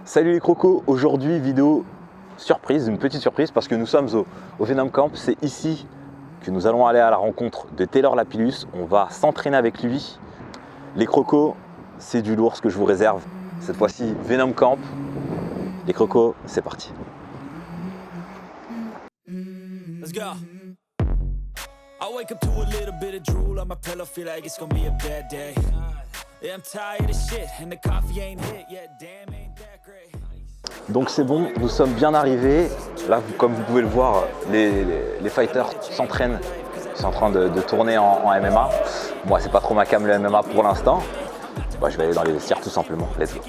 Salut les crocos, aujourd'hui vidéo surprise, une petite surprise parce que nous sommes au Venom Camp. C'est ici que nous allons aller à la rencontre de Taylor Lapillus. On va s'entraîner avec lui. Les crocos, c'est du lourd ce que je vous réserve. Cette fois-ci, Venom Camp. Les crocos, c'est parti. Let's go. I wake up to a little bit of drool on my pillow, feel like it's gonna be a bad day. Yeah, I'm tired of shit and the coffee ain't hit yet, damn ain't that great. Donc c'est bon, nous sommes bien arrivés. Là, comme vous pouvez le voir, les fighters s'entraînent. Ils sont en train de tourner en MMA. Moi, c'est pas trop ma cam le MMA pour l'instant. Bah, je vais aller dans les vestiaires tout simplement. Let's go.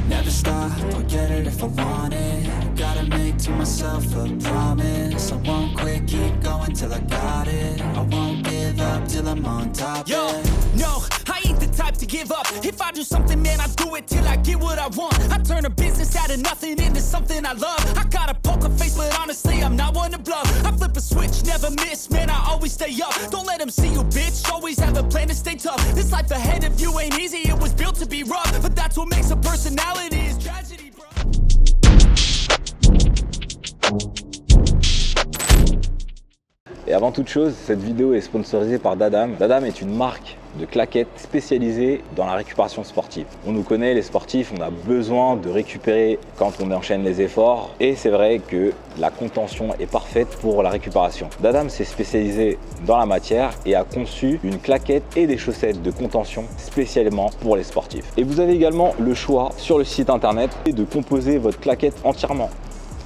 Never stop, I'll get it if I want it. Gotta make to myself a promise. I won't quit, keep going till I got it. I won't give up till I'm on top. Yo, no, I ain't the type to give up. If I do something, man, I do it till I get what I want. I turn a business out of nothing into something I love. I got a poker face, but honestly, I'm not one to bluff. I flip a switch, never miss, man, I always stay up. Don't let them see you, bitch, always have a plan to stay tough. This life ahead of you ain't easy, it was built to be rough. But that's what makes a personality, is tragedy, bro. Et avant toute chose, cette vidéo est sponsorisée par Dadam. Dadam est une marque de claquettes spécialisée dans la récupération sportive. On nous connaît, les sportifs, on a besoin de récupérer quand on enchaîne les efforts. Et c'est vrai que la contention est parfaite pour la récupération. Dadam s'est spécialisé dans la matière et a conçu une claquette et des chaussettes de contention spécialement pour les sportifs. Et vous avez également le choix sur le site internet de composer votre claquette entièrement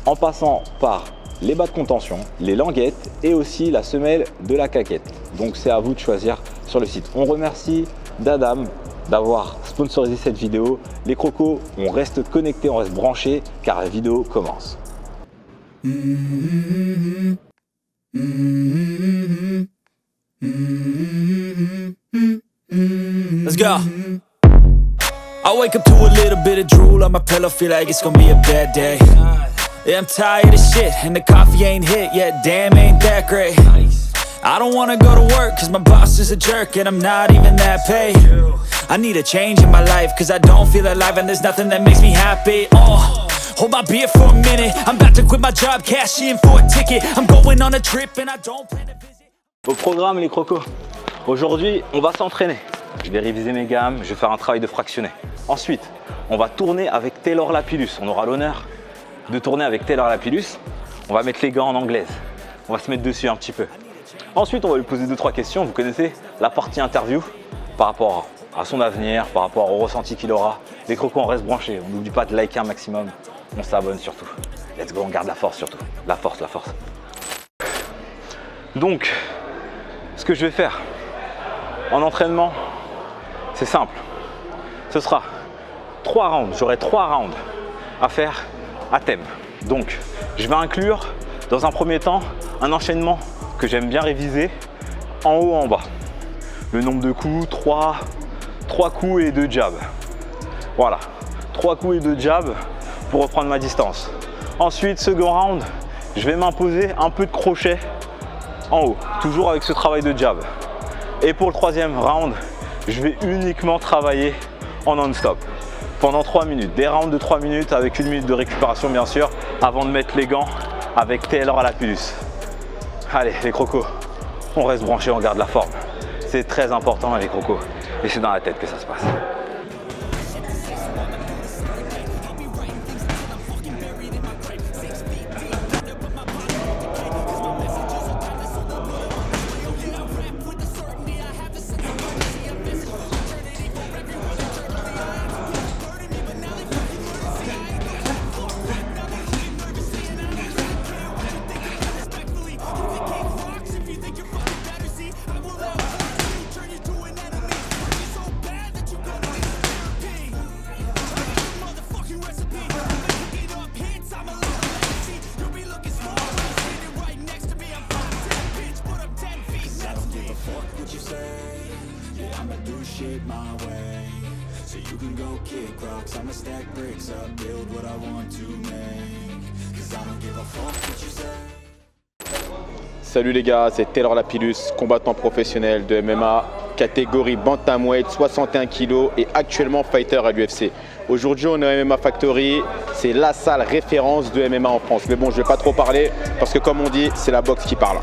en passant par les bas de contention, les languettes et aussi la semelle de la claquette. Donc c'est à vous de choisir sur le site. On remercie Dadam d'avoir sponsorisé cette vidéo. Les crocos, on reste connectés, on reste branchés car la vidéo commence. Let's go. I wake up to a little bit of drool on my pillow, feel like it's gonna be a bad day. Yeah, I'm tired of shit and the coffee ain't hit yet, damn ain't that great. I don't wanna go to work cause my boss is a jerk and I'm not even that paid. I need a change in my life cause I don't feel alive and there's nothing that makes me happy. Hold my beer for a minute, I'm about to quit my job, cash in for a ticket. I'm going on a trip and I don't plan to visit. Au programme les crocos, aujourd'hui on va s'entraîner. Je vais réviser mes gammes, je vais faire un travail de fractionné. Ensuite, on va tourner avec Taylor Lapillus. On aura l'honneur de tourner avec Taylor Lapillus. On va mettre les gants en anglaise. On va se mettre dessus un petit peu. Ensuite, on va lui poser 2-3 questions. Vous connaissez la partie interview par rapport à son avenir, par rapport au ressenti qu'il aura. Les crocos, on reste branchés. On n'oublie pas de liker un maximum. On s'abonne surtout. Let's go, on garde la force surtout. La force, la force. Donc, ce que je vais faire en entraînement, c'est simple. Ce sera 3 rounds. J'aurai 3 rounds à faire à thème. Donc, je vais inclure dans un premier temps un enchaînement que j'aime bien réviser en haut en bas. Le nombre de coups, 3 coups et 2 jabs. Voilà, 3 coups et 2 jabs pour reprendre ma distance. Ensuite, second round, je vais m'imposer un peu de crochet en haut, toujours avec ce travail de jab. Et pour le troisième round, je vais uniquement travailler en non-stop pendant 3 minutes, des rounds de 3 minutes avec 1 minute de récupération bien sûr, avant de mettre les gants avec Taylor Lapillus. Allez les crocos, on reste branchés, on garde la forme. C'est très important les crocos et c'est dans la tête que ça se passe. rise up, build what I want to make. Cause I don't give a fuck what you say. Salut les gars, c'est Taylor Lapillus, combattant professionnel de MMA, catégorie Bantamweight, 61 kg et actuellement fighter à l'UFC. Aujourd'hui on est au MMA Factory, c'est la salle référence de MMA en France. Mais bon, je ne vais pas trop parler parce que comme on dit, c'est la boxe qui parle.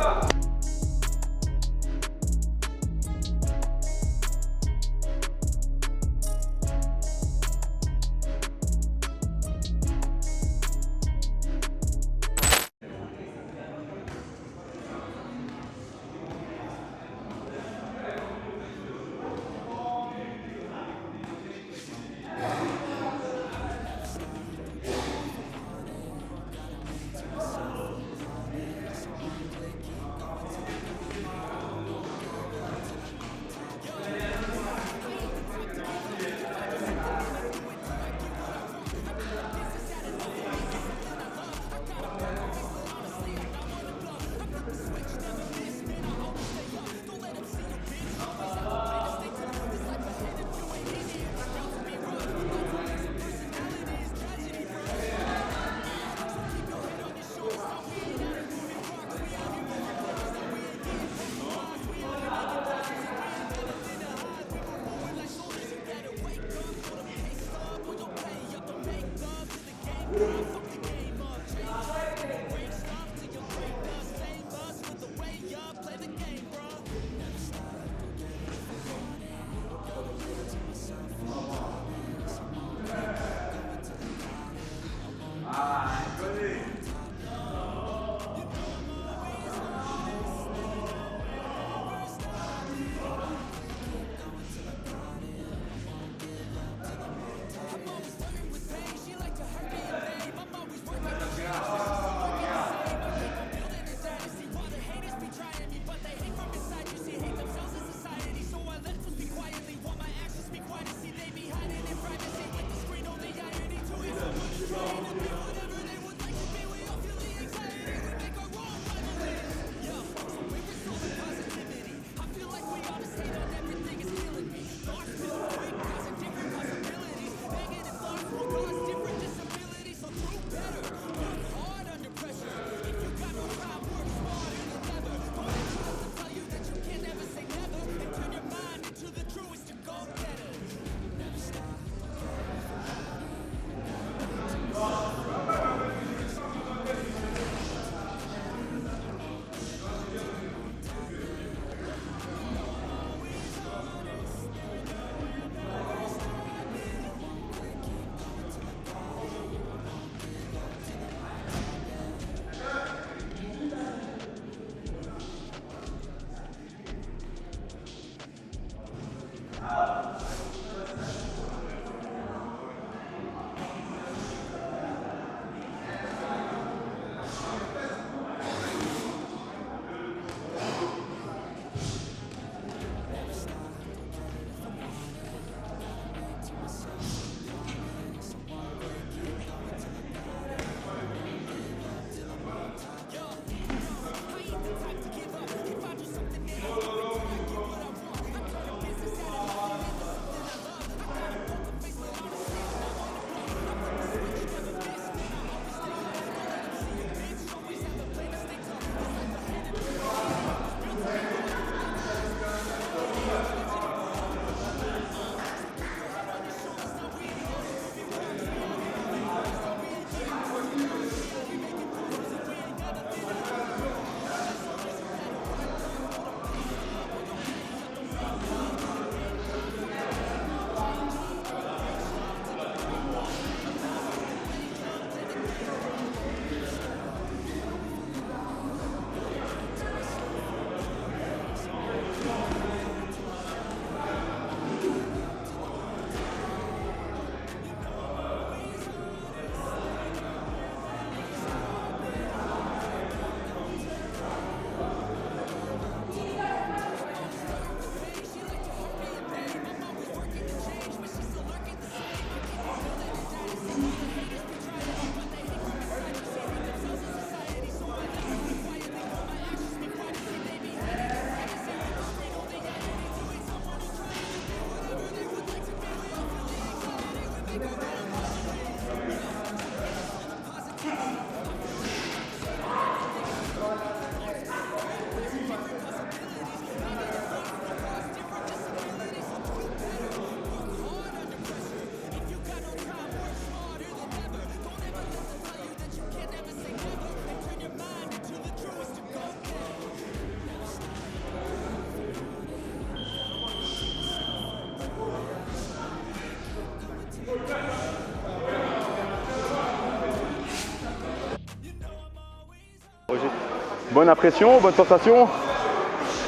Bonne impression, bonne sensation.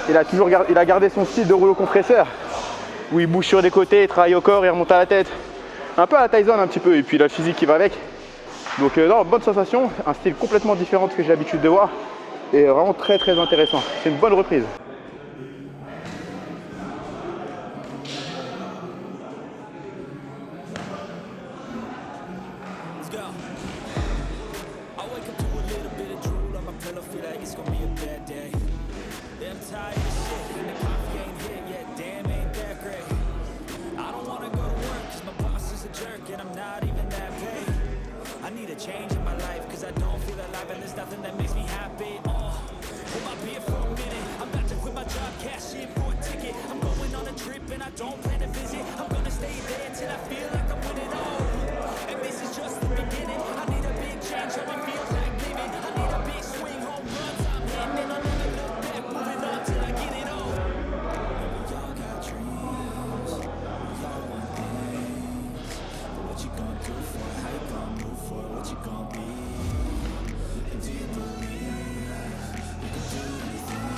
Il a gardé son style de rouleau compresseur où il bouge sur les côtés, il travaille au corps, il remonte à la tête. Un peu à la Tyson un petit peu, et puis la physique qui va avec. Donc non, bonne sensation, un style complètement différent de ce que j'ai l'habitude de voir. Et vraiment très très intéressant. C'est une bonne reprise. Change in my life, cause I don't feel alive and there's nothing that makes me happy. Hold my beer for a minute. I'm about to quit my job, cash in for a ticket. I'm going on a trip and I don't plan to visit. I'm gonna stay there till I feel like I'm winning all. And this is just the beginning. I need a big change, help me feel like living. I need a big swing, home runs I'm hitting, and I'll never look back, moving on till I get it all. We all got dreams, we all want things. But what you gonna do for it? How you gonna move for it? What you gonna be? And do you believe you can do anything?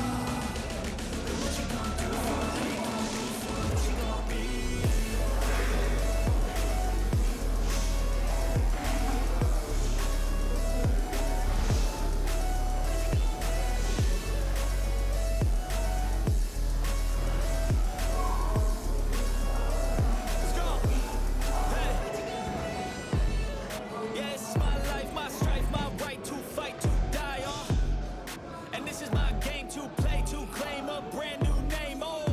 But what you gonna do for it? How you gonna move for it? What you gonna be? Let's go. Hey. Yeah, this is my life, my strife, my right to fight, to die on. And this is my game to play, to claim a brand new name, oh.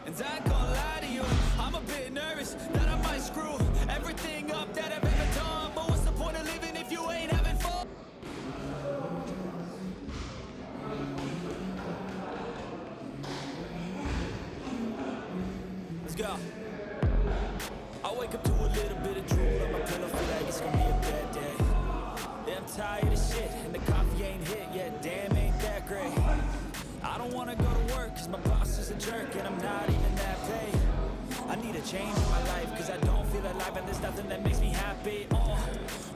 And I ain't gonna lie to you, I'm a bit nervous that I might screw everything up that I've ever done. But what's the point of living if you ain't having fun? Let's go. I wake up to a little bit of drool on my pillow, feel like it's gonna be a bad day. Yeah, I'm tired of shit, and the coffee ain't hit yet, damn, ain't that great. I don't wanna go to work, cause my boss is a jerk, and I'm not even that paid. I need a change in my life, cause I don't feel alive, and there's nothing that makes me happy.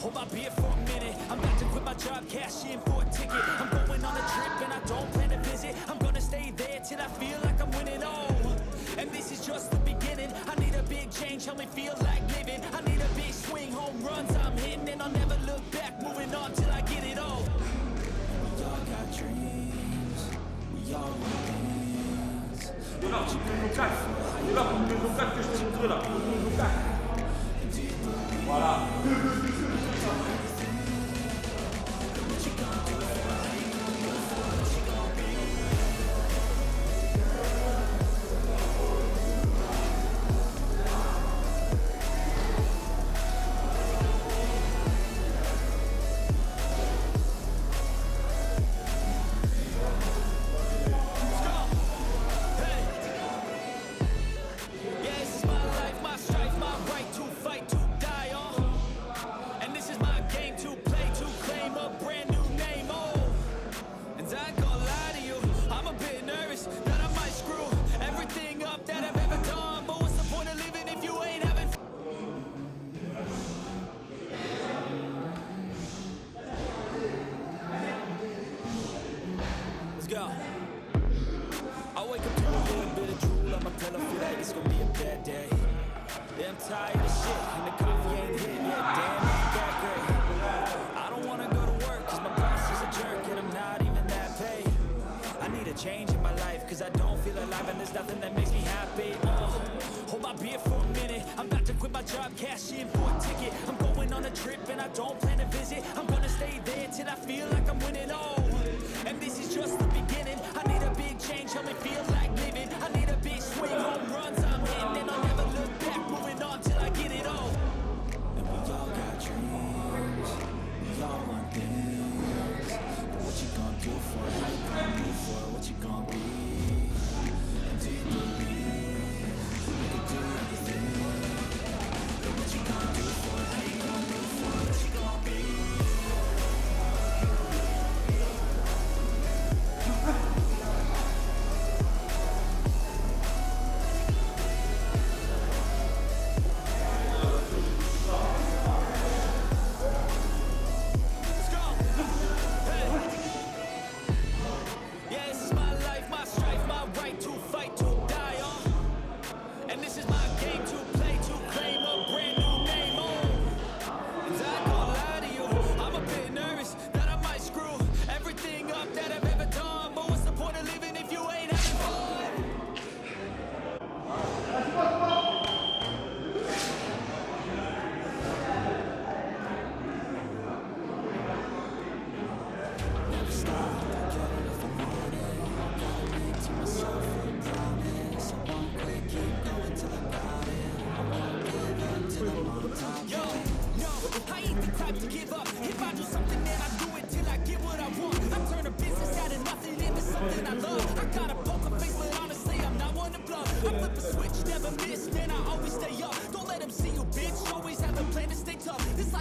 Hold my beer for a minute, I'm about to quit my job, cash in for a ticket. I'm going on a trip, and I don't plan to visit. I'm gonna stay there till I feel like I'm winning all. And this is just the beginning. I need a big change, help me feel like living. I need a big swing, home runs I'm hitting, and I'll never look back, moving on till I get it all. We all got dreams, we all want things. But what you gonna do for it? How you gonna do for it? What you gonna be? And do you believe Voilà. what you gonna do for it? How you gonna do for it? What you gonna be? Let's go. Hey. Yeah, this is my life, my strife, my right to fight, to die on. And this is my game to play, to claim a brand new name, oh. And I ain't gonna lie to you, I'm a bit nervous that I might screw everything up that I've ever done. But what's the point of living if you ain't having fun? Let's go. I wake up to a little bit of drool on my pillow, feel like it's gonna be a bad day. Yeah, I'm tired of shit, and the coffee ain't hit yet, damn, ain't that great. I don't wanna go to work, cause my boss is a jerk, and I'm not even that paid. I need a change in my life, cause I don't feel alive, and there's nothing that makes me happy. Hold my beer for a minute, I'm about to quit my job, cash in for a ticket. I'm going on a trip, and I don't plan to visit. I'm gonna stay there till I feel like I'm winning all. And this is just the beginning. I need a big change, help me feel like living. I need a big swing, home runs I'm hitting, and I'll never look back, moving on till I get it all. And we all got dreams, we all want things. But what you gonna do for it? How you gonna move for it? What you gonna be? And do you believe you can do anything? But what you gonna do for it? How you gonna move for it? What you gonna be?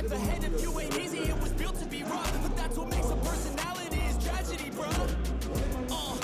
life ahead of you ain't easy, it was built to be rough, but that's what makes a personality is tragedy, bruh.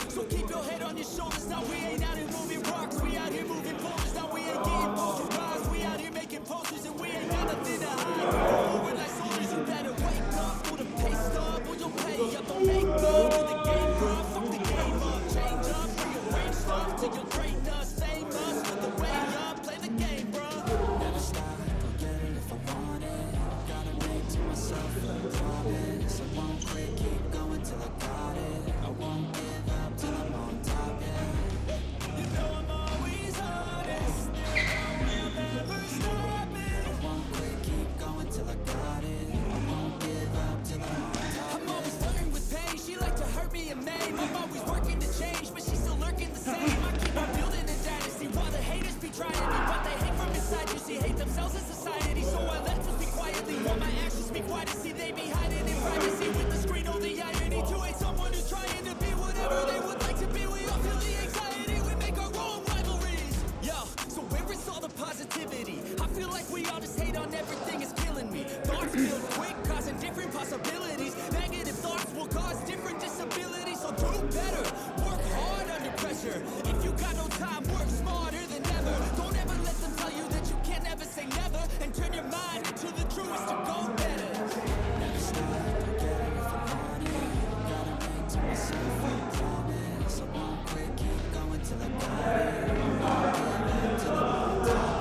So keep your head on your shoulders, now we ain't out here moving rocks, we out here moving boulders, now we ain't getting posterized, we out here making posters and we ain't got nothing to hide. Forward like soldiers, you better wake up, for the pay stub, or you'll pay up, don't make love to the game, bruh, fuck the game up, change up, rearrange stuff to your greatness, famous for the way up, play the game, bruh. Never stop, go get it if I want it, gotta make to myself a promise, I won't quit, keep going till I got it, I won't give up till I'm on top, yeah. You know I'm always honest, I'll never stop it, I won't quit, keep going till I got it, I won't give up till I'm on top. I'm always flirting with pain, she like to hurt me and maim, I'm always working to change, but she's still lurking the same, I keep on building a dynasty, while the haters be trying me, but they hate from inside, you see, hate themselves in society, so I let them speak quietly, while my actions speak quiet, see they be hiding in privacy, with the screen on the irony, to hate someone who's trying to be whatever they would like to be, we all feel the anxiety, we make our own rivalries, yo, so where is all the positivity, I feel like we all just hate on everything, it's killing me, thoughts build quick, causing different possibilities, negative thoughts will cause different disabilities, so do better, work hard under pressure, if you got no time, work smarter than ever, don't ever let them tell you that you can't ever say never, and turn your mind into the truest to go better. Never stop, don't get it if I want it, gotta make to myself a promise, I won't quit, keep going till I got it, I won't give up till I'm on top,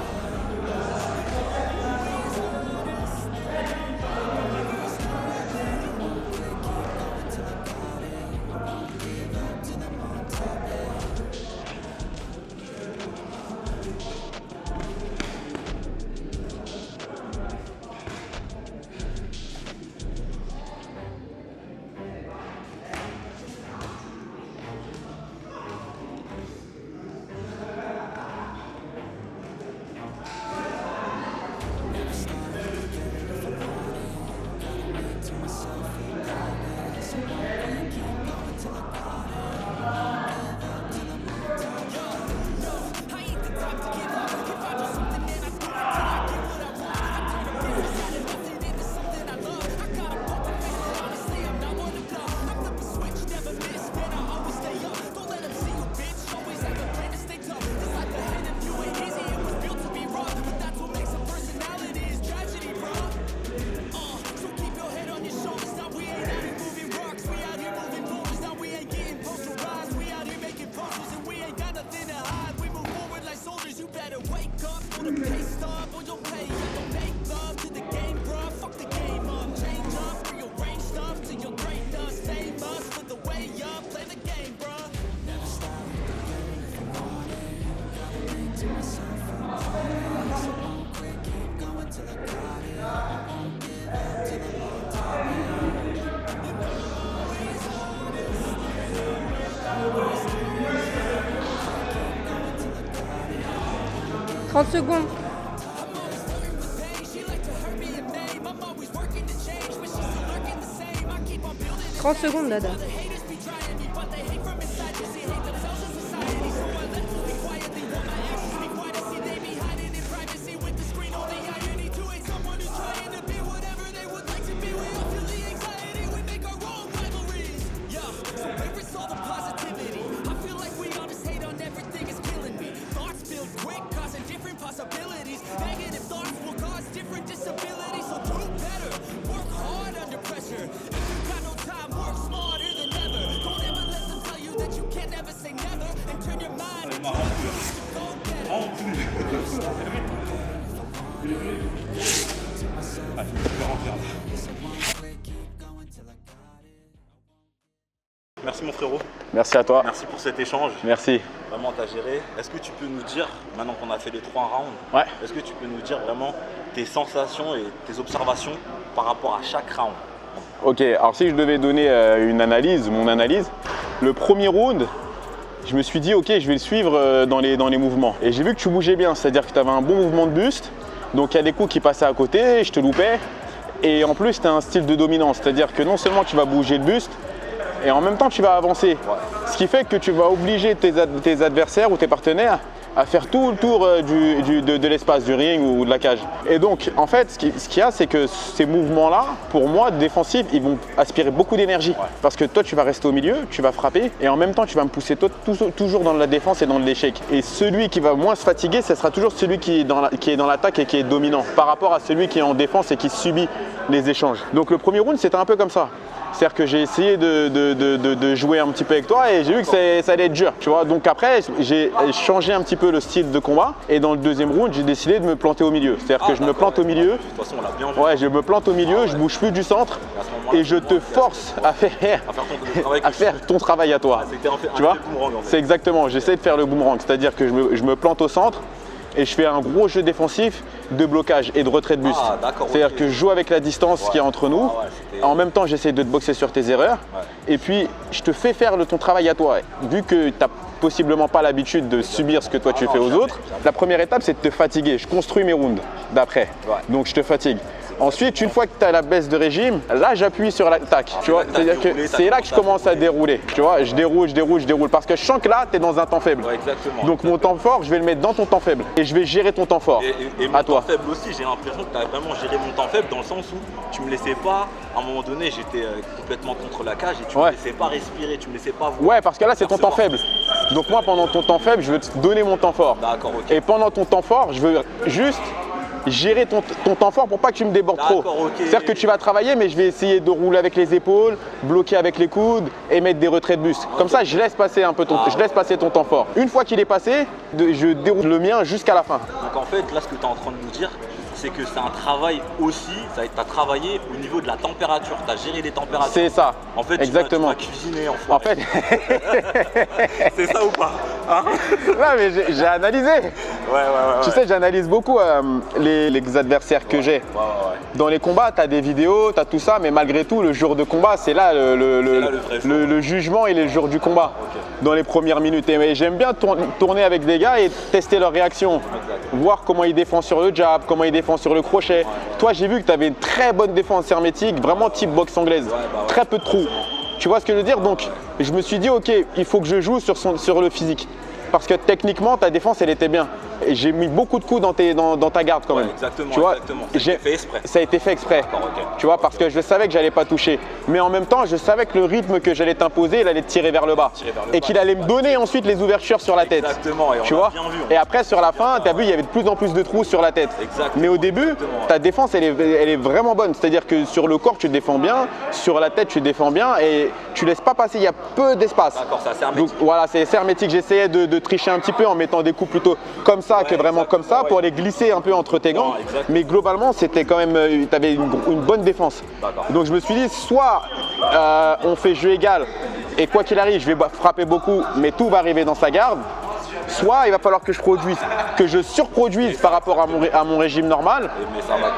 « 30 secondes. 30 secondes, Dada. Merci mon frérot. Merci à toi. Merci pour cet échange. Merci. Vraiment, t'as géré. Est-ce que tu peux nous dire, maintenant qu'on a fait les 3 rounds, Ouais. est-ce que tu peux nous dire vraiment tes sensations et tes observations par rapport à chaque round? Ok, alors si je devais donner une analyse, mon analyse, le premier round, je me suis dit ok, je vais le suivre dans les mouvements. Et j'ai vu que tu bougeais bien, c'est-à-dire que tu avais un bon mouvement de buste. Donc il y a des coups qui passaient à côté, je te loupais. Et en plus, tu as un style de dominance, c'est-à-dire que non seulement tu vas bouger le buste, et en même temps tu vas avancer. Ce qui fait que tu vas obliger tes adversaires ou tes partenaires à faire tout le tour de l'espace, du ring ou de la cage. Et donc, en fait, ce qu'il y a, c'est que ces mouvements-là, pour moi, défensifs, ils vont aspirer beaucoup d'énergie. Parce que toi, tu vas rester au milieu, tu vas frapper, et en même temps, tu vas me pousser toujours dans la défense et dans l'échec. Et celui qui va moins se fatiguer, ce sera toujours celui qui est dans l'attaque et qui est dominant, par rapport à celui qui est en défense et qui subit les échanges. Donc le premier round, c'était un peu comme ça. C'est-à-dire que j'ai essayé de jouer un petit peu avec toi et j'ai vu que ça allait être dur, tu vois. Donc après, j'ai changé un petit peu le style de combat et dans le deuxième round, j'ai décidé de me planter au milieu. C'est-à-dire que je me plante au milieu. De toute façon, on l'a bien vu. Ouais, je me plante au milieu, je bouge plus du centre et je te force à faire ton travail à toi. Tu vois, c'est exactement, j'essaie de faire le boomerang, c'est-à-dire que je me plante au centre et je fais un gros jeu défensif de blocage et de retrait de buste. C'est-à-dire que je joue avec la distance qu'il y a entre nous. En même temps, j'essaie de te boxer sur tes erreurs. Et puis, je te fais faire ton travail à toi. Vu que tu n'as possiblement pas l'habitude de subir ce que toi tu fais aux autres, la première étape, c'est de te fatiguer. Je construis mes rounds d'après. Donc, je te fatigue. Ensuite, une fois que tu as la baisse de régime, là j'appuie sur l'attaque. Tu vois, c'est-à-dire que c'est là que je commence à dérouler. Tu vois, je déroule. Parce que je sens que là, tu es dans un temps faible. Ouais, exactement. Donc mon temps fort, je vais le mettre dans ton temps faible. Et je vais gérer ton temps fort. Et mon temps faible aussi, j'ai l'impression que tu as vraiment géré mon temps faible dans le sens où tu me laissais pas, à un moment donné, j'étais complètement contre la cage et tu me laissais pas respirer, tu me laissais pas voir. Ouais, parce que là, c'est ton temps faible. Donc moi, pendant ton temps faible, je veux te donner mon temps fort. D'accord, ok. Et pendant ton temps fort, je veux juste gérer ton temps fort pour pas que tu me débordes trop. Okay. C'est-à-dire que tu vas travailler, mais je vais essayer de rouler avec les épaules, bloquer avec les coudes et mettre des retraits de buste. Comme ça, je laisse passer un peu je laisse passer ton temps fort. Une fois qu'il est passé, je déroule le mien jusqu'à la fin. Donc en fait, là, ce que tu es en train de nous dire, c'est que c'est un travail aussi, tu as travaillé au niveau de la température, tu as géré les températures. C'est ça. En fait, exactement. Tu vas cuisiner en fait. C'est ça ou pas, hein? Non, mais j'ai analysé. Tu sais, j'analyse beaucoup les adversaires que j'ai. Dans les combats, tu as des vidéos, tu as tout ça, mais malgré tout, le jour de combat, c'est là le jugement et le jour du combat. Dans les premières minutes. Et j'aime bien tourner avec des gars et tester leurs réactions. Voir comment ils défendent sur le jab, comment ils défendent sur le crochet. Toi, j'ai vu que tu avais une très bonne défense hermétique, vraiment type boxe anglaise. Très peu de trous. Tu vois ce que je veux dire? Donc, je me suis dit, ok, il faut que je joue sur le physique. Parce que techniquement, ta défense, elle était bien. Et j'ai mis beaucoup de coups dans ta garde quand même. Exactement, tu vois, exactement. Ça a été fait exprès. Ça a été fait exprès. Tu vois, parce que je savais que j'allais pas toucher. Mais en même temps, je savais que le rythme que j'allais t'imposer, il allait te tirer vers le bas. Et qu'il allait me donner ensuite les ouvertures sur la tête. Exactement. Et tu vois. Et après, sur la fin, tu as vu, il y avait de plus en plus de trous sur la tête. Exactement. Mais au début, ta défense, elle est vraiment bonne. C'est-à-dire que sur le corps, tu défends bien. Sur la tête, tu défends bien. Et tu laisses pas passer, il y a peu d'espace. D'accord, c'est assez hermétique. Donc voilà, c'est hermétique. J'essayais de tricher un petit peu en mettant des coups plutôt comme ça que vraiment comme ça pour les glisser un peu entre tes gants. Mais globalement, c'était quand même, tu avais une bonne défense. Donc je me suis dit, soit on fait jeu égal et quoi qu'il arrive, je vais frapper beaucoup, mais tout va arriver dans sa garde. Soit il va falloir que je surproduise par rapport à mon régime normal,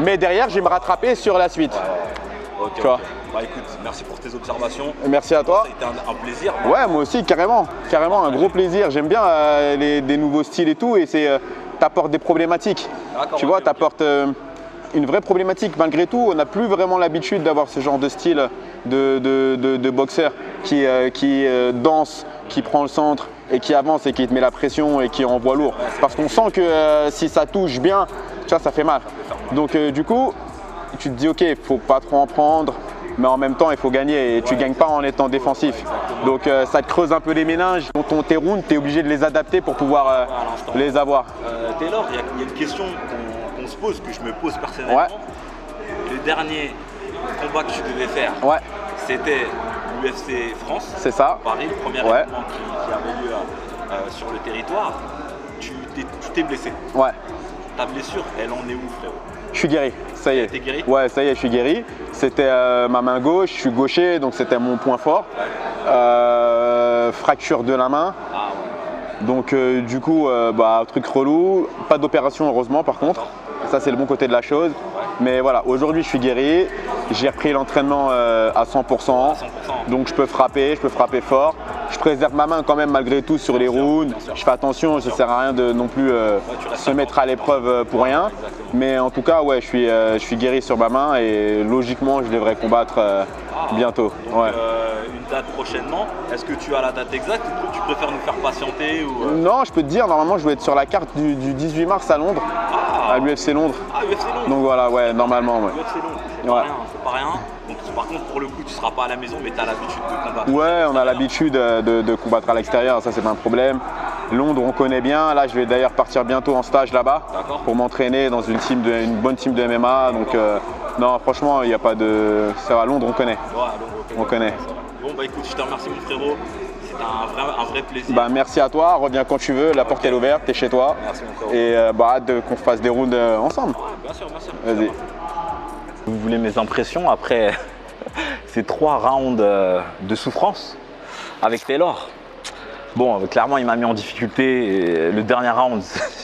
mais derrière, je vais me rattraper sur la suite. Tu vois. Bah écoute, merci pour tes observations. Merci à toi. Ça a été un plaisir. Ouais, moi aussi, carrément, un gros plaisir. J'aime bien des nouveaux styles et tout, et t'apportes des problématiques. Tu vois, t'apportes une vraie problématique. Malgré tout, on n'a plus vraiment l'habitude d'avoir ce genre de style de boxeur qui danse, qui prend le centre et qui avance et qui te met la pression et qui envoie lourd. Parce qu'on sent que si ça touche bien, tu vois, ça fait mal. Donc du coup, tu te dis ok, il faut pas trop en prendre, mais en même temps il faut gagner et tu gagnes pas en étant défensif. Donc ça te creuse un peu les méninges. Tes rounds, tu es obligé de les adapter pour pouvoir les avoir. Taylor, il y a une question qu'on se pose, que je me pose personnellement. Le dernier combat que tu devais faire, c'était l'UFC France. C'est ça. Paris, le premier événement qui avait lieu sur le territoire. Tu t'es blessé. Ouais. Ta blessure, elle en est où, frérot? Je suis guéri, ça y est. T'es guéri? Ouais, ça y est, je suis guéri. C'était ma main gauche, je suis gaucher, donc c'était mon point fort. Fracture de la main. Ah, ouais. Donc du coup, truc relou. Pas d'opération heureusement par contre. Ça c'est le bon côté de la chose. Mais voilà, aujourd'hui je suis guéri. J'ai repris l'entraînement à 100%. Donc je peux frapper fort. je préserve ma main quand même malgré tout sur les rounds. Je fais attention, ça sert à rien de non plus se mettre à l'épreuve pour rien. Mais en tout cas, ouais, je suis guéri sur ma main et logiquement, je devrais combattre bientôt. Ouais. Une date prochainement, est-ce que tu as la date exacte ou tu préfères nous faire patienter ou, Non, je peux te dire, normalement, je vais être sur la carte du 18 mars à Londres, à l'UFC Londres. Ah, UFC Londres. Donc voilà, ouais, normalement. Ouais. UFC Londres, c'est Ouais. pas rien. Donc, par contre, pour le coup, tu seras pas à la maison, mais tu as l'habitude de combattre. Ouais, on a l'habitude de combattre à l'extérieur, ça c'est pas un problème. Londres, on connaît bien. Là, je vais d'ailleurs partir bientôt en stage là-bas pour m'entraîner dans une bonne team de MMA. Donc, non, franchement, il n'y a pas de. Ça va, Londres, on connaît. Ouais, Londres, On connaît. Bon, bah écoute, je te remercie, mon frérot. C'était un vrai plaisir. Bah, merci à toi, reviens quand tu veux. La porte est ouverte, t'es chez toi. Merci, mon frérot. Et hâte qu'on fasse des rounds ensemble. Ouais, bien sûr. Vas-y. Vous voulez mes impressions après ces 3 rounds de souffrance avec Taylor? Bon, clairement, il m'a mis en difficulté. Et le dernier round,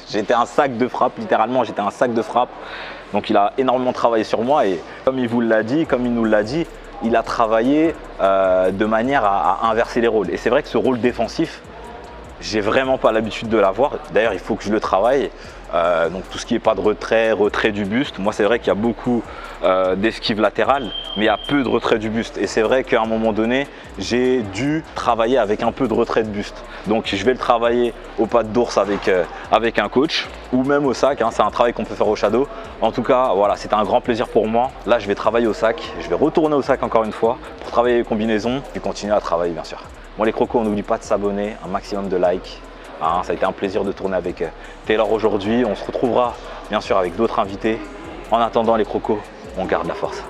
j'étais un sac de frappe, littéralement, j'étais un sac de frappe. Donc, il a énormément travaillé sur moi et comme il vous l'a dit, comme il nous l'a dit, il a travaillé de manière à inverser les rôles. Et c'est vrai que ce rôle défensif, j'ai vraiment pas l'habitude de l'avoir. D'ailleurs, il faut que je le travaille. Donc tout ce qui n'est pas de retrait du buste. Moi, c'est vrai qu'il y a beaucoup d'esquives latérales, mais il y a peu de retrait du buste. Et c'est vrai qu'à un moment donné, j'ai dû travailler avec un peu de retrait de buste. Donc je vais le travailler au pas d'ours avec un coach ou même au sac. Hein, c'est un travail qu'on peut faire au shadow. En tout cas, voilà, c'était un grand plaisir pour moi. Là, je vais travailler au sac. Je vais retourner au sac encore une fois pour travailler les combinaisons et continuer à travailler, bien sûr. Bon, les crocos, on n'oublie pas de s'abonner, un maximum de likes. Hein, ça a été un plaisir de tourner avec Taylor aujourd'hui. On se retrouvera bien sûr avec d'autres invités. En attendant, les crocos, on garde la force.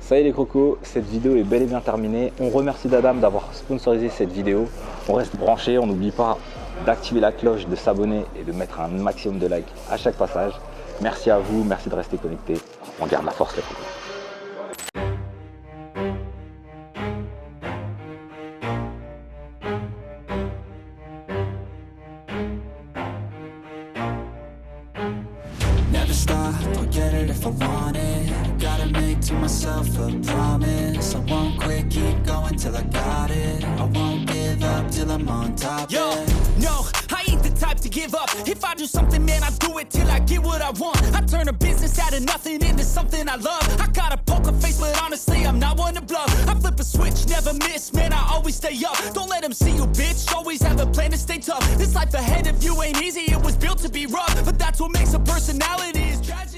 Ça y est les crocos, cette vidéo est bel et bien terminée. On remercie Dadam d'avoir sponsorisé cette vidéo. On reste branché, on n'oublie pas d'activer la cloche, de s'abonner et de mettre un maximum de likes à chaque passage. Merci à vous, merci de rester connectés. On garde la force les crocos. Stop, I'll get it if I want it. Gotta make to myself a promise. I won't quit, keep going till I got it. I won't give up till I'm on top. Yo, no, I ain't the type to give up. If I do something, man, I do it till I get what I want. I turn a business out of nothing into something I love. I got a poker face, but honestly, I'm not one to bluff. I flip a switch, never miss, man, I always stay up. Don't let them see you, bitch, always have a plan to stay tough. This life ahead of you ain't easy, it was built to be rough. But that's what makes a personality is tragic.